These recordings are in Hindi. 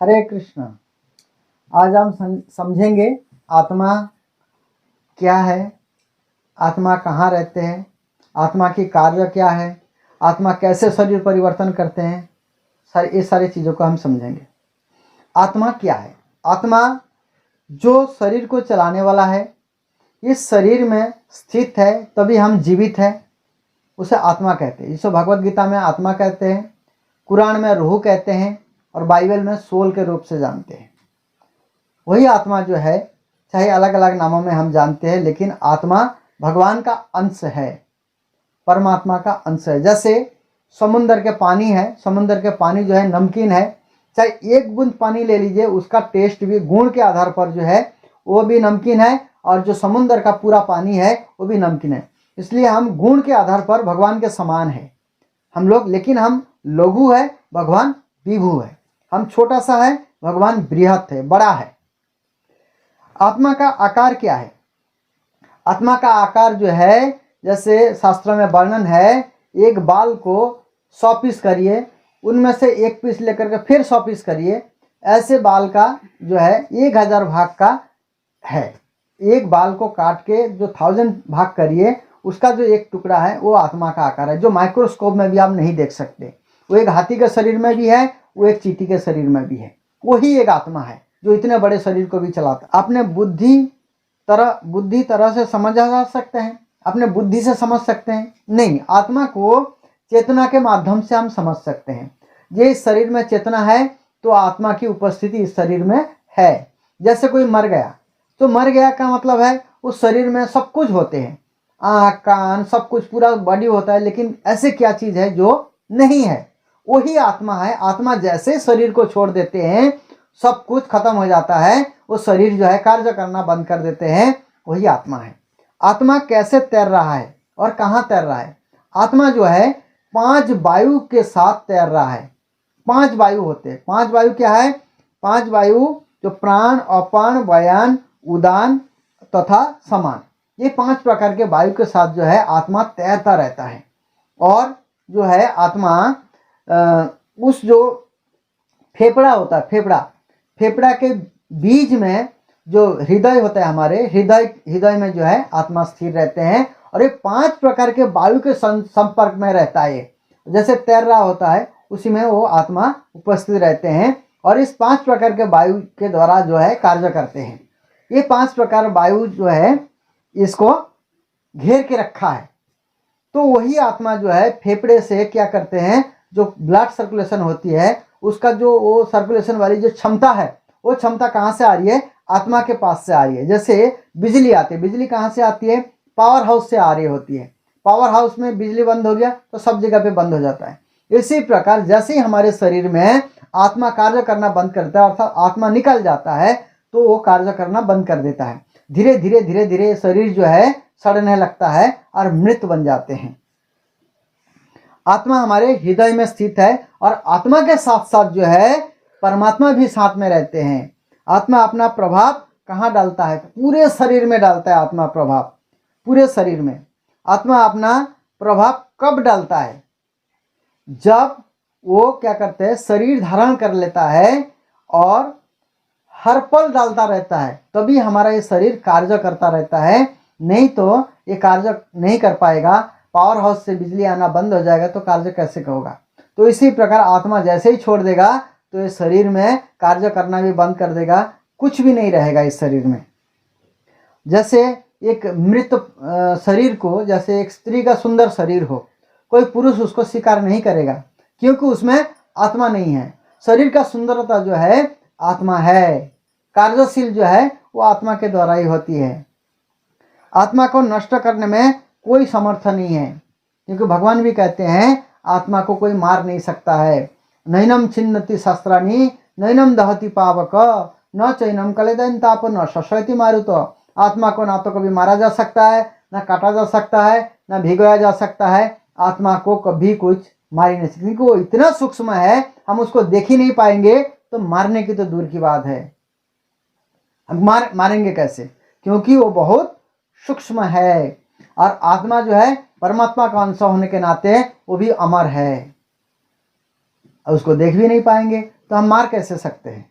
हरे कृष्ण। आज हम समझेंगे आत्मा क्या है, आत्मा कहाँ रहते हैं, आत्मा की कार्य क्या है, आत्मा कैसे शरीर परिवर्तन करते हैं। ये सारी चीज़ों को हम समझेंगे। आत्मा क्या है? आत्मा जो शरीर को चलाने वाला है, इस शरीर में स्थित है तभी हम जीवित हैं, उसे आत्मा कहते हैं। जिसे भगवत गीता में आत्मा कहते हैं, कुरान में रूह कहते हैं और बाइबल में सोल के रूप से जानते हैं। वही आत्मा जो है, चाहे अलग अलग नामों में हम जानते हैं, लेकिन आत्मा भगवान का अंश है, परमात्मा का अंश है। जैसे समुंदर के पानी है, समुंदर के पानी जो है नमकीन है, चाहे एक बूंद पानी ले लीजिए, उसका टेस्ट भी गुण के आधार पर जो है वो भी नमकीन है, और जो समुंदर का पूरा पानी है वो भी नमकीन है। इसलिए हम गुण के आधार पर भगवान के समान है हम लोग, लेकिन हम लघु है, भगवान विभु है। हम छोटा सा है, भगवान बृहत है, बड़ा है। आत्मा का आकार क्या है? आत्मा का आकार जो है, जैसे शास्त्रों में वर्णन है, एक बाल को 100 पीस करिए, उनमें से एक पीस लेकर के फिर 100 पीस करिए, ऐसे बाल का जो है 1000 भाग का है। एक बाल को काट के जो 1000 भाग करिए, उसका जो एक टुकड़ा है वो आत्मा का आकार है, जो माइक्रोस्कोप में भी आप नहीं देख सकते। वो एक हाथी के शरीर में भी है, वो एक चींटी के शरीर में भी है। वही एक आत्मा है जो इतने बड़े शरीर को भी चलाता। अपने बुद्धि तरह से समझा जा सकते हैं, अपने बुद्धि से समझ सकते हैं नहीं। आत्मा को चेतना के माध्यम से हम समझ सकते हैं। ये इस शरीर में चेतना है तो आत्मा की उपस्थिति इस शरीर में है। जैसे कोई मर गया, तो मर गया का मतलब है उस शरीर में सब कुछ होते हैं, आँख कान सब कुछ, पूरा बॉडी होता है, लेकिन ऐसे क्या चीज़ है जो नहीं है? वही आत्मा है। आत्मा जैसे शरीर को छोड़ देते हैं, सब कुछ खत्म हो जाता है, वो शरीर जो है कार्य करना बंद कर देते हैं, वही आत्मा है। आत्मा कैसे तैर रहा है और कहाँ तैर रहा है? आत्मा जो है 5 वायु के साथ तैर रहा है। 5 वायु होते हैं। 5 वायु क्या है? 5 वायु जो प्राण, अपान, व्यान, उदान तथा समान, ये 5 प्रकार के वायु के साथ जो है आत्मा तैरता रहता है। और जो है आत्मा उस जो फेफड़ा होता है, फेफड़ा के बीज में जो हृदय होता है, हमारे हृदय में जो है आत्मा स्थिर रहते हैं, और ये 5 प्रकार के वायु के संपर्क में रहता है। जैसे तैर रहा होता है, उसी में वो आत्मा उपस्थित रहते हैं, और इस 5 प्रकार के वायु के द्वारा जो है कार्य करते हैं। ये 5 प्रकार वायु जो है इसको घेर के रखा है। तो वही आत्मा जो है फेफड़े से क्या करते हैं, जो ब्लड सर्कुलेशन होती है, उसका जो वो सर्कुलेशन वाली जो क्षमता है, वो क्षमता कहाँ से आ रही है? आत्मा के पास से आ रही है। जैसे बिजली आती है, बिजली कहाँ से आती है? पावर हाउस से आ रही होती है। पावर हाउस में बिजली बंद हो गया तो सब जगह पे बंद हो जाता है। इसी प्रकार जैसे ही हमारे शरीर में आत्मा कार्य करना बंद करता है, अर्थात आत्मा निकल जाता है, तो वो कार्य करना बंद कर देता है। धीरे धीरे शरीर जो है सड़ने लगता है और मृत बन जाते हैं। आत्मा हमारे हृदय में स्थित है, और आत्मा के साथ साथ जो है परमात्मा भी साथ में रहते हैं। आत्मा अपना प्रभाव कहाँ डालता है? पूरे शरीर में डालता है आत्मा प्रभाव, पूरे शरीर में। आत्मा अपना प्रभाव कब डालता है? जब वो क्या करते हैं, शरीर धारण कर लेता है और हर पल डालता रहता है, तभी हमारा ये शरीर कार्य करता रहता है। नहीं तो ये कार्य नहीं कर पाएगा। पावर हाउस से बिजली आना बंद हो जाएगा तो कार्य कैसे होगा? तो इसी प्रकार आत्मा जैसे ही छोड़ देगा तो ये शरीर में कार्य करना भी बंद कर देगा, कुछ भी नहीं रहेगा इस शरीर में। जैसे एक मृत शरीर को, जैसे एक स्त्री का सुंदर शरीर हो, कोई पुरुष उसको स्वीकार नहीं करेगा, क्योंकि उसमें आत्मा नहीं है। शरीर का सुंदरता जो है आत्मा है, कार्यशील जो है वो आत्मा के द्वारा ही होती है। आत्मा को नष्ट करने में कोई समर्थ नहीं है, क्योंकि भगवान भी कहते हैं आत्मा को कोई मार नहीं सकता है। नैनम छिन्नति शस्त्राणि नैनम दहति पावक न चैनम कलेदन ताप न शशयति मारुत। आत्मा को ना तो कभी मारा जा सकता है, ना काटा जा सकता है, ना भिगोया जा सकता है। आत्मा को कभी कुछ मार ही नहीं सकती, क्योंकि वो इतना सूक्ष्म है, हम उसको देख ही नहीं पाएंगे, तो मारने की तो दूर की बात है। हम मारेंगे कैसे? क्योंकि वो बहुत सूक्ष्म है। और आत्मा जो है परमात्मा का अंश होने के नाते वो भी अमर है, और उसको देख भी नहीं पाएंगे, तो हम मार कैसे सकते हैं?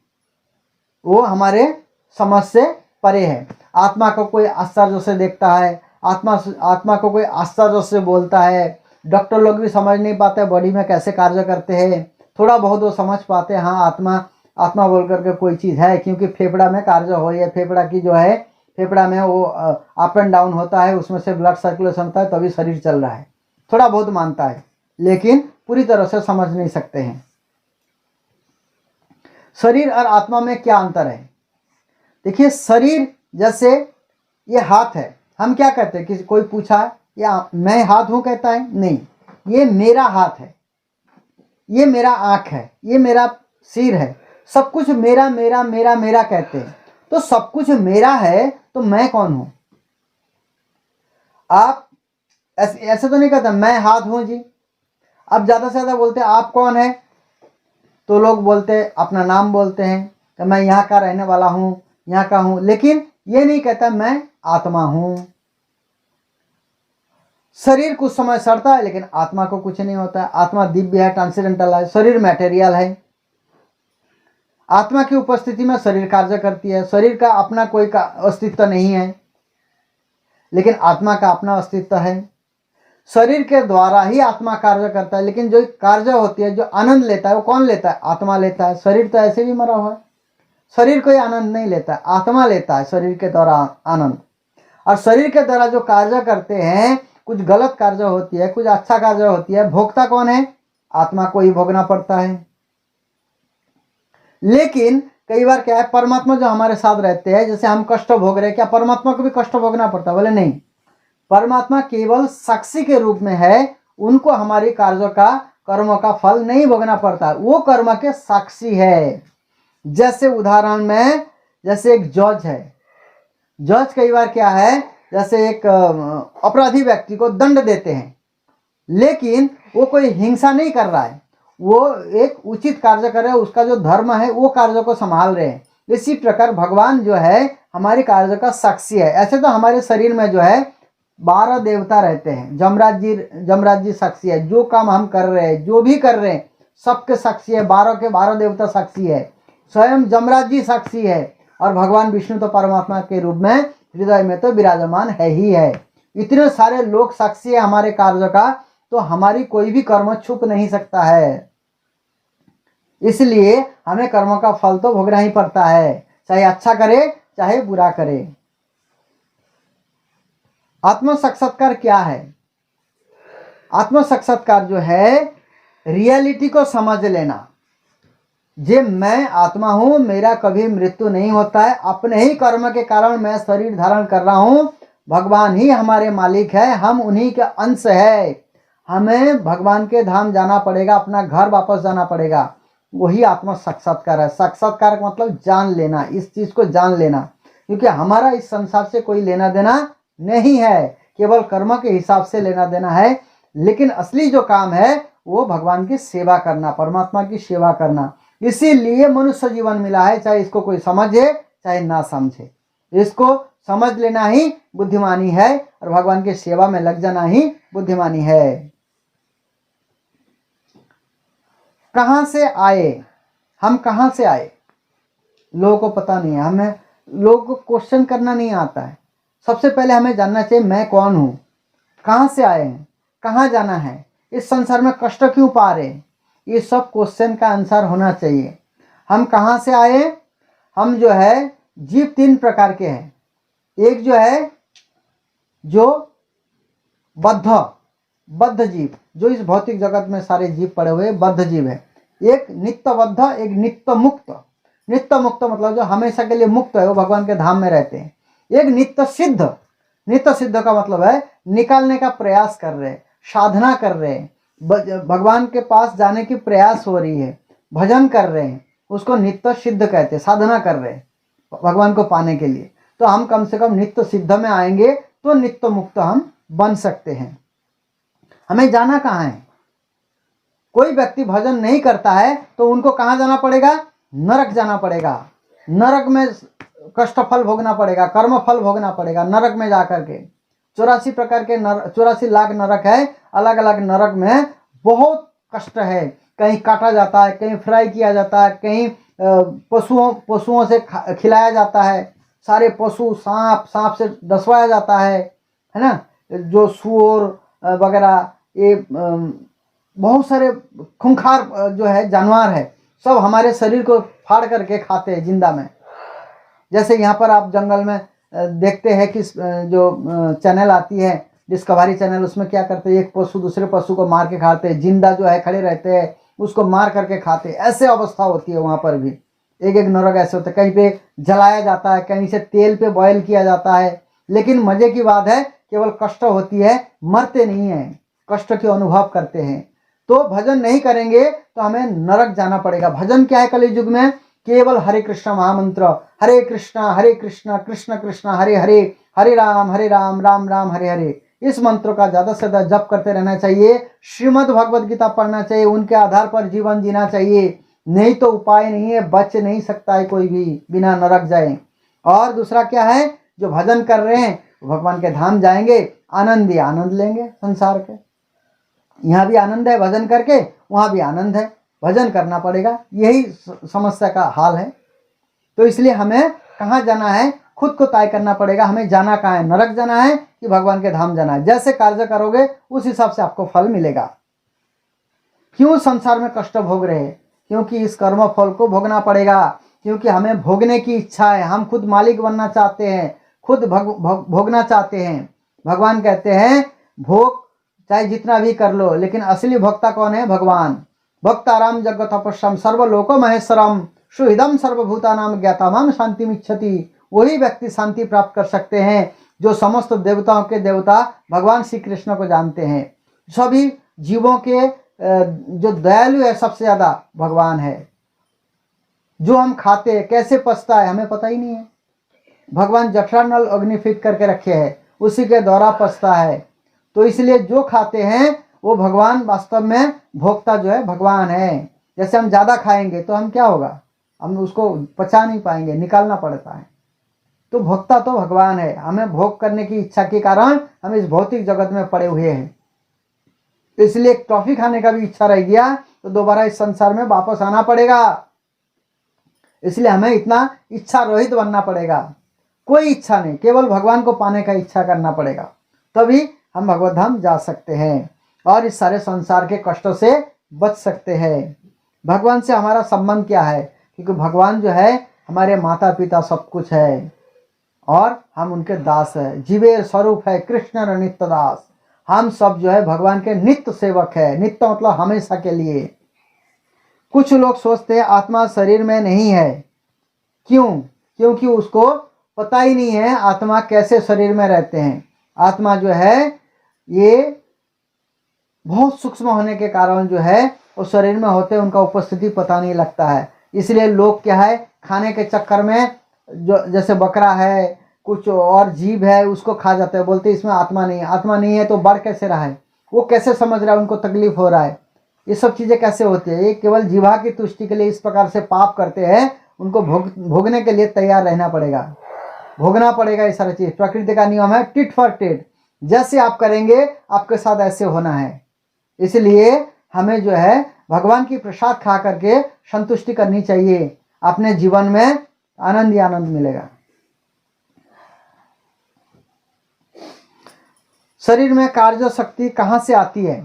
वो हमारे समझ से परे है। आत्मा को कोई आश्चर्य से देखता है, आत्मा को कोई आश्चर्य से बोलता है। डॉक्टर लोग भी समझ नहीं पाते बॉडी में कैसे कार्य करते हैं। थोड़ा बहुत वो समझ पाते हैं, हाँ आत्मा आत्मा बोल करके कोई चीज़ है, क्योंकि फेफड़ा में कार्य हो रही है, फेफड़ा की जो है, फेफड़ा में वो अप एंड डाउन होता है, उसमें से ब्लड सर्कुलेशन होता है, तभी शरीर चल रहा है। थोड़ा बहुत मानता है, लेकिन पूरी तरह से समझ नहीं सकते हैं। शरीर और आत्मा में क्या अंतर है? देखिए, शरीर जैसे ये हाथ है, हम क्या कहते हैं, किसी कोई पूछा या मैं हाथ हूं कहता है? नहीं, ये मेरा हाथ है, ये मेरा आँख है, ये मेरा सिर है, सब कुछ मेरा मेरा मेरा मेरा कहते हैं। तो सब कुछ मेरा है तो मैं कौन हूं? आप ऐसे तो नहीं कहते मैं हाथ हूं जी। अब ज़्यादा से ज़्यादा बोलते हैं आप कौन है, तो लोग बोलते अपना नाम बोलते हैं कि मैं यहाँ का रहने वाला हूँ, यहाँ का हूँ, लेकिन ये नहीं कहता मैं आत्मा हूँ। शरीर कुछ समय सड़ता है, लेकिन आत्मा को कुछ नहीं होता है। आत्मा दिव्य है, ट्रांसेंडेंटल है, शरीर मटेरियल है। आत्मा की उपस्थिति में शरीर कार्य करती है। शरीर का अपना कोई का अस्तित्व नहीं है, लेकिन आत्मा का अपना अस्तित्व है। शरीर के द्वारा ही आत्मा कार्य करता है, लेकिन जो कार्य होती है, जो आनंद लेता है, वो कौन लेता है? आत्मा लेता है। शरीर तो ऐसे भी मरा हुआ है, शरीर कोई आनंद नहीं लेता है, आत्मा लेता है शरीर के द्वारा आनंद। और शरीर के द्वारा जो कार्य करते हैं, कुछ गलत कार्य होती है, कुछ अच्छा कार्य होती है, भोगता कौन है? आत्मा को ही भोगना पड़ता है। लेकिन कई बार क्या है, परमात्मा जो हमारे साथ रहते हैं, जैसे हम कष्ट भोग रहे हैं, क्या परमात्मा को भी कष्ट भोगना पड़ता है? बोले नहीं, परमात्मा केवल साक्षी के रूप में है, उनको हमारी कार्यों का, कर्मों का फल नहीं भोगना पड़ता, वो कर्म के साक्षी है। जैसे उदाहरण में, जैसे एक जज है, जज कई बार क्या है, जैसे एक अपराधी व्यक्ति को दंड देते हैं, लेकिन वो कोई हिंसा नहीं कर रहा है, वो एक उचित कार्य कर रहे हैं, उसका जो धर्म है वो कार्य को संभाल रहे हैं। इसी प्रकार भगवान जो है हमारी कार्य का साक्षी है। ऐसे तो हमारे शरीर में जो है 12 देवता रहते हैं, जमराज जी साक्षी है, जो काम हम कर रहे हैं, जो भी कर रहे हैं, सबके साक्षी है, 12 के 12 देवता साक्षी है, स्वयं जमराज जी साक्षी है, और भगवान विष्णु तो परमात्मा के रूप में हृदय में तो विराजमान है ही है। इतने सारे लोग साक्षी है हमारे कार्य का, तो हमारी कोई भी कर्म छुप नहीं सकता है। इसलिए हमें कर्मों का फल तो भोगना ही पड़ता है, चाहे अच्छा करे चाहे बुरा करे। आत्म साक्षात्कार क्या है? आत्म साक्षात्कार जो है, रियलिटी को समझ लेना। जे मैं आत्मा हूं, मेरा कभी मृत्यु नहीं होता है, अपने ही कर्म के कारण मैं शरीर धारण कर रहा हूं, भगवान ही हमारे मालिक है, हम उन्हीं के अंश है। हमें भगवान के धाम जाना पड़ेगा, अपना घर वापस जाना पड़ेगा, वही आत्म साक्षात्कार है। साक्षात्कार का मतलब जान लेना, इस चीज को जान लेना, क्योंकि हमारा इस संसार से कोई लेना देना नहीं है, केवल कर्म के हिसाब से लेना देना है। लेकिन असली जो काम है वो भगवान की सेवा करना, परमात्मा की सेवा करना। इसीलिए मनुष्य जीवन मिला है, चाहे इसको कोई समझे चाहे ना समझे, इसको समझ लेना ही बुद्धिमानी है, और भगवान की सेवा में लग जाना ही बुद्धिमानी है। कहाँ से आए हम, कहाँ से आए लोगों को पता नहीं है। हमें लोगों को क्वेश्चन करना नहीं आता है। सबसे पहले हमें जानना चाहिए मैं कौन हूँ, कहाँ से आए हैं, कहाँ जाना है, इस संसार में कष्ट क्यों पा रहे हैं, ये सब क्वेश्चन का आंसर होना चाहिए। हम कहाँ से आए? हम जो है जीव 3 प्रकार के हैं। एक जो है जो बद्ध जीव, जो इस भौतिक जगत में सारे जीव पड़े हुए बद्ध जीव है। एक नित्य बद्ध, एक नित्य मुक्त। नित्य मुक्त मतलब जो हमेशा के लिए मुक्त है, वो भगवान के धाम में रहते हैं। एक नित्य सिद्ध, नित्य सिद्ध का मतलब है निकालने का प्रयास कर रहे, साधना कर रहे, भगवान के पास जाने की प्रयास हो रही है, भजन कर रहे हैं, उसको नित्य सिद्ध कहते हैं, साधना कर रहे हैं भगवान को पाने के लिए। तो हम कम से कम नित्य सिद्ध में आएंगे तो नित्य मुक्त हम बन सकते हैं। हमें जाना कहाँ है? कोई व्यक्ति भजन नहीं करता है तो उनको कहाँ जाना पड़ेगा? नरक जाना पड़ेगा। नरक में कष्ट फल भोगना पड़ेगा, कर्म फल भोगना पड़ेगा नरक में जाकर के। 84 प्रकार के 84 लाख नरक है, अलग अलग नरक में बहुत कष्ट है, कहीं काटा जाता है, कहीं फ्राई किया जाता है, कहीं पशुओं से खिलाया जाता है। सारे पशु सांप से डसवाया जाता है ना। जो सूअर वगैरह, ये बहुत सारे खूंखार जो है जानवर है, सब हमारे शरीर को फाड़ करके खाते हैं जिंदा में। जैसे यहाँ पर आप जंगल में देखते हैं कि जो चैनल आती है डिस्कवरी चैनल, उसमें क्या करते हैं, एक पशु दूसरे पशु को मार के खाते हैं, जिंदा जो है खड़े रहते हैं उसको मार करके खाते हैं। ऐसे अवस्था होती है वहाँ पर भी, एक एक नरक ऐसे होते हैं। कहीं पे जलाया जाता है, कहीं से तेल पे बॉयल किया जाता है। लेकिन मजे की बात है, केवल कष्ट होती है, मरते नहीं हैं, कष्ट के अनुभव करते हैं। तो भजन नहीं करेंगे तो हमें नरक जाना पड़ेगा। भजन क्या है कलयुग में? केवल हरे कृष्ण महामंत्र, हरे कृष्ण कृष्ण कृष्ण हरे हरे, हरे राम राम राम हरे हरे, इस मंत्र का ज्यादा से ज्यादा जप करते रहना चाहिए। श्रीमद् भगवद गीता पढ़ना चाहिए, उनके आधार पर जीवन जीना चाहिए। नहीं तो उपाय नहीं है, बच नहीं सकता है कोई भी बिना नरक जाए। और दूसरा क्या है, जो भजन कर रहे हैं भगवान के धाम जाएंगे, आनंद ही आनंद लेंगे संसार के। यहाँ भी आनंद है भजन करके, वहाँ भी आनंद है, भजन करना पड़ेगा, यही समस्या का हाल है। तो इसलिए हमें कहाँ जाना है, खुद को तय करना पड़ेगा। हमें जाना कहाँ है, नरक जाना है कि भगवान के धाम जाना है। जैसे कार्य करोगे उस हिसाब से आपको फल मिलेगा। क्यों संसार में कष्ट भोग रहे हैं? क्योंकि इस कर्म फल को भोगना पड़ेगा, क्योंकि हमें भोगने की इच्छा है। हम खुद मालिक बनना चाहते हैं, खुद भोगना चाहते हैं। भगवान कहते हैं भोग चाहे जितना भी कर लो, लेकिन असली भोक्ता कौन है? भगवान। भक्ताराम जगत तपस्यम सर्वलोको महेश्वरम सुहृदम सर्वभूतानाम ज्ञातामाम शांतिमिच्छति। वही व्यक्ति शांति प्राप्त कर सकते हैं जो समस्त देवताओं के देवता भगवान श्री कृष्ण को जानते हैं। सभी जीवों के जो दयालु है सबसे ज्यादा भगवान है। जो हम खाते हैं कैसे पचता है हमें पता ही नहीं है। भगवान जठरानल अग्नि फिट करके रखे हैं, उसी के द्वारा पचता है। तो इसलिए जो खाते हैं वो भगवान, वास्तव में भोक्ता जो है भगवान है। जैसे हम ज़्यादा खाएंगे तो हम क्या होगा, हम उसको पचा नहीं पाएंगे, निकालना पड़ता है। तो भोक्ता तो भगवान है। हमें भोग करने की इच्छा के कारण हम इस भौतिक जगत में पड़े हुए हैं। इसलिए एक टॉफी खाने का भी इच्छा रह गया तो दोबारा इस संसार में वापस आना पड़ेगा। इसलिए हमें इतना इच्छा रहित बनना पड़ेगा। कोई इच्छा नहीं, केवल भगवान को पाने का इच्छा करना पड़ेगा, तभी हम भगवत धाम जा सकते हैं और इस सारे संसार के कष्टों से बच सकते हैं। भगवान से हमारा संबंध क्या है? क्योंकि भगवान जो है हमारे माता पिता सब कुछ है और हम उनके दास है। जीवेर स्वरूप है कृष्ण नित्य दास। हम सब जो है भगवान के नित्य सेवक है। नित्य मतलब हमेशा के लिए। कुछ लोग सोचते हैं आत्मा शरीर में नहीं है। क्यों? क्योंकि उसको पता ही नहीं है आत्मा कैसे शरीर में रहते हैं। आत्मा जो है ये बहुत सूक्ष्म होने के कारण जो है वो शरीर में होते हैं, उनका उपस्थिति पता नहीं लगता है। इसलिए लोग क्या है, खाने के चक्कर में जो जैसे बकरा है, कुछ और जीव है, उसको खा जाते हैं, बोलते हैं इसमें आत्मा नहीं है। आत्मा नहीं है तो बढ़ कैसे रहा है? वो कैसे समझ रहा है उनको तकलीफ हो रहा है? ये सब चीज़ें कैसे होती है? ये केवल जीवा की तुष्टि के लिए इस प्रकार से पाप करते हैं। उनको भोगने के लिए तैयार रहना पड़ेगा, भोगना पड़ेगा। ये सारी चीज़ प्रकृति का नियम है, टिट फॉर टेट। जैसे आप करेंगे आपके साथ ऐसे होना है। इसलिए हमें जो है भगवान की प्रसाद खा करके संतुष्टि करनी चाहिए। अपने जीवन में आनंद ही आनंद मिलेगा। शरीर में कार्य शक्ति कहाँ से आती है?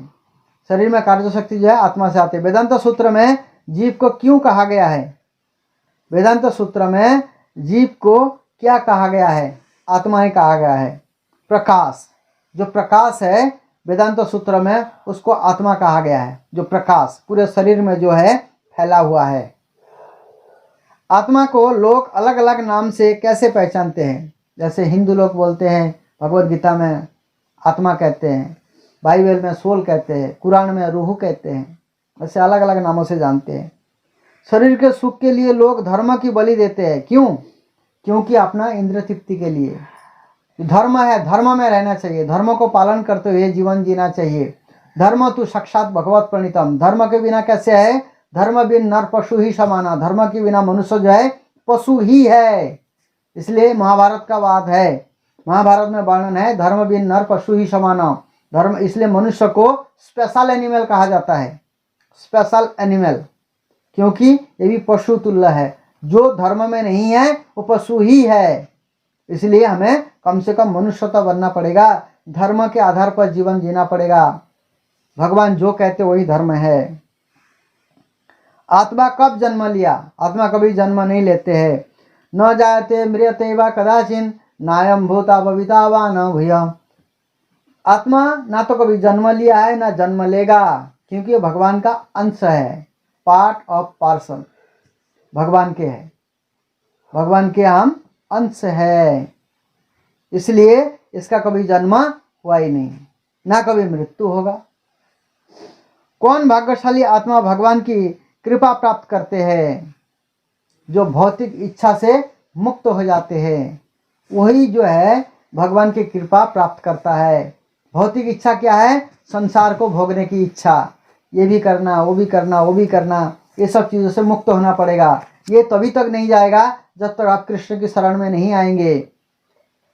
शरीर में कार्य शक्ति जो है आत्मा से आती है। वेदांत सूत्र में जीव को क्यों कहा गया है? वेदांत सूत्र में जीव को क्या कहा गया है? आत्मा ही कहा गया है। प्रकाश, जो प्रकाश है वेदांत सूत्र में उसको आत्मा कहा गया है। जो प्रकाश पूरे शरीर में जो है फैला हुआ है। आत्मा को लोग अलग अलग नाम से कैसे पहचानते हैं? जैसे हिंदू लोग बोलते हैं भगवत गीता में आत्मा कहते हैं, बाइबल में सोल कहते हैं, कुरान में रूह कहते हैं। ऐसे अलग अलग नामों से जानते हैं। शरीर के सुख के लिए लोग धर्म की बलि देते हैं। क्यों? क्योंकि अपना इंद्र तृप्ति के लिए। धर्म है, धर्म में रहना चाहिए, धर्म को पालन करते हुए जीवन जीना चाहिए। धर्म तो साक्षात भगवत प्रणीतम। धर्म के बिना कैसे है? धर्म बिन नर पशु ही समाना। धर्म के बिना मनुष्य जो है पशु ही है। इसलिए महाभारत का वाद है, महाभारत में वर्णन है धर्म बिन नर पशु ही समाना। धर्म, इसलिए मनुष्य को स्पेशल एनिमल कहा जाता है। स्पेशल एनिमल, क्योंकि ये भी पशु तुल्य है। जो धर्म में नहीं है वो पशु ही है। इसलिए हमें कम से कम मनुष्य तो बनना पड़ेगा, धर्म के आधार पर जीवन जीना पड़ेगा। भगवान जो कहते वही धर्म है। आत्मा कब जन्म लिया? आत्मा कभी जन्म नहीं लेते हैं। न जायते म्रियते वा कदाचिन नायम भूता भविता वा न भूय। आत्मा ना तो कभी जन्म लिया है ना जन्म लेगा, क्योंकि भगवान का अंश है, पार्ट ऑफ पार्सल भगवान के है, भगवान के हम अंश है। इसलिए इसका कभी जन्म हुआ ही नहीं, ना कभी मृत्यु होगा। कौन भाग्यशाली आत्मा भगवान की कृपा प्राप्त करते हैं? जो भौतिक इच्छा से मुक्त हो जाते हैं, वही जो है भगवान की कृपा प्राप्त करता है। भौतिक इच्छा क्या है? संसार को भोगने की इच्छा, ये भी करना, वो भी करना, वो भी करना, ये सब चीज़ों से मुक्त होना पड़ेगा। ये तभी तक नहीं जाएगा जब तक आप कृष्ण की शरण में नहीं आएंगे,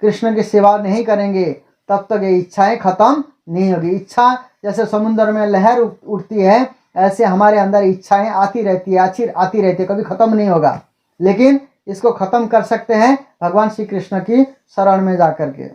कृष्ण की सेवा नहीं करेंगे, तब तक ये इच्छाएं खत्म नहीं होगी। इच्छा जैसे समुद्र में लहर उठती है, ऐसे हमारे अंदर इच्छाएं आती रहती है, आती रहती है, कभी खत्म नहीं होगा। लेकिन इसको खत्म कर सकते हैं भगवान श्री कृष्ण की शरण में जाकर के।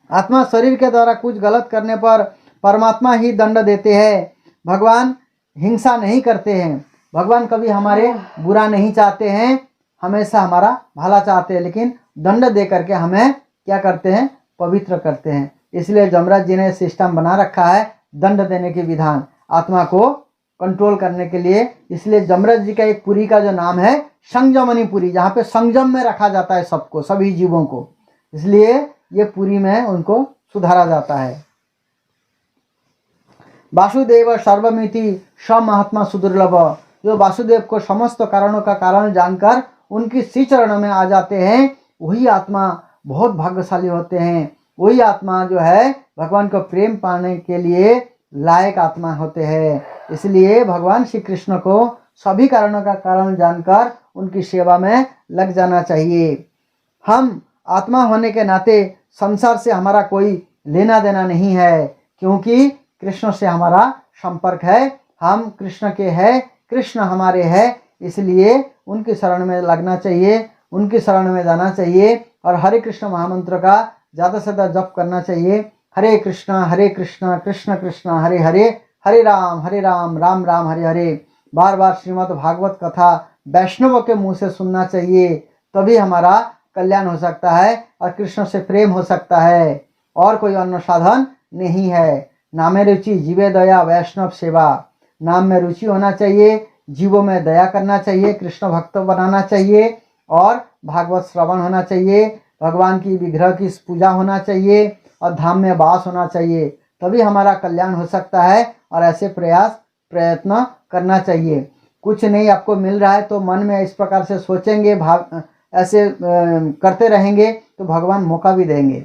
आत्मा शरीर के द्वारा कुछ गलत करने पर परमात्मा ही दंड देते हैं। भगवान हिंसा नहीं करते हैं। भगवान कभी हमारे बुरा नहीं चाहते हैं, हमेशा हमारा भला चाहते हैं, लेकिन दंड दे करके हमें क्या करते हैं? पवित्र करते हैं। इसलिए जमराज जी ने सिस्टम बना रखा है दंड देने के विधान, आत्मा को कंट्रोल करने के लिए। इसलिए जमराज जी का एक पुरी का जो नाम है संयमनी पुरी, जहाँ पे संयम में रखा जाता है सबको, सभी जीवों को, इसलिए ये पुरी में उनको सुधारा जाता है। वासुदेव सर्वमिति स महात्मा सुदुर्लभ। जो वासुदेव को समस्त कारणों का कारण जानकर उनकी श्री चरण में आ जाते हैं, वही आत्मा बहुत भाग्यशाली होते हैं। वही आत्मा जो है भगवान को प्रेम पाने के लिए लायक आत्मा होते हैं। इसलिए भगवान श्री कृष्ण को सभी कारणों का कारण जानकर उनकी सेवा में लग जाना चाहिए। हम आत्मा होने के नाते संसार से हमारा कोई लेना देना नहीं है, क्योंकि कृष्ण से हमारा संपर्क है। हम कृष्ण के हैं, कृष्ण हमारे हैं, इसलिए उनकी शरण में लगना चाहिए, उनकी शरण में जाना चाहिए और हरे कृष्ण महामंत्र का ज़्यादा से ज़्यादा जप करना चाहिए। हरे कृष्ण कृष्ण कृष्ण हरे हरे, हरे राम राम राम हरे हरे। बार बार श्रीमद् भागवत कथा वैष्णव के मुंह से सुनना चाहिए, तभी हमारा कल्याण हो सकता है और कृष्ण से प्रेम हो सकता है। और कोई अन्य साधन नहीं है। नामे रुचि जीवे दया वैष्णव सेवा। नाम में रुचि होना चाहिए, जीवों में दया करना चाहिए, कृष्ण भक्त बनाना चाहिए और भागवत श्रवण होना चाहिए, भगवान की विग्रह की पूजा होना चाहिए और धाम में वास होना चाहिए, तभी हमारा कल्याण हो सकता है। और ऐसे प्रयत्न करना चाहिए। कुछ नहीं आपको मिल रहा है तो मन में इस प्रकार से सोचेंगे, ऐसे करते रहेंगे तो भगवान मौका भी देंगे,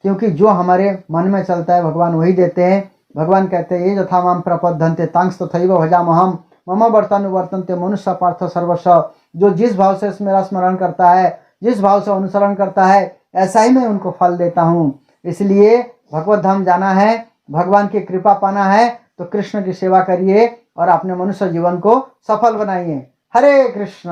क्योंकि जो हमारे मन में चलता है भगवान वही देते हैं। भगवान कहते हैं ये यथा माम प्रपद्यन्ते तांस तथैव भजामहम् मम वर्तनुवर्तन्ते मनुष्य पार्थ सर्वस्व। जो जिस भाव से मेरा स्मरण करता है, जिस भाव से अनुसरण करता है, ऐसा ही मैं उनको फल देता हूँ। इसलिए भगवत धाम जाना है, भगवान की कृपा पाना है, तो कृष्ण की सेवा करिए और अपने मनुष्य जीवन को सफल बनाइए। हरे कृष्ण।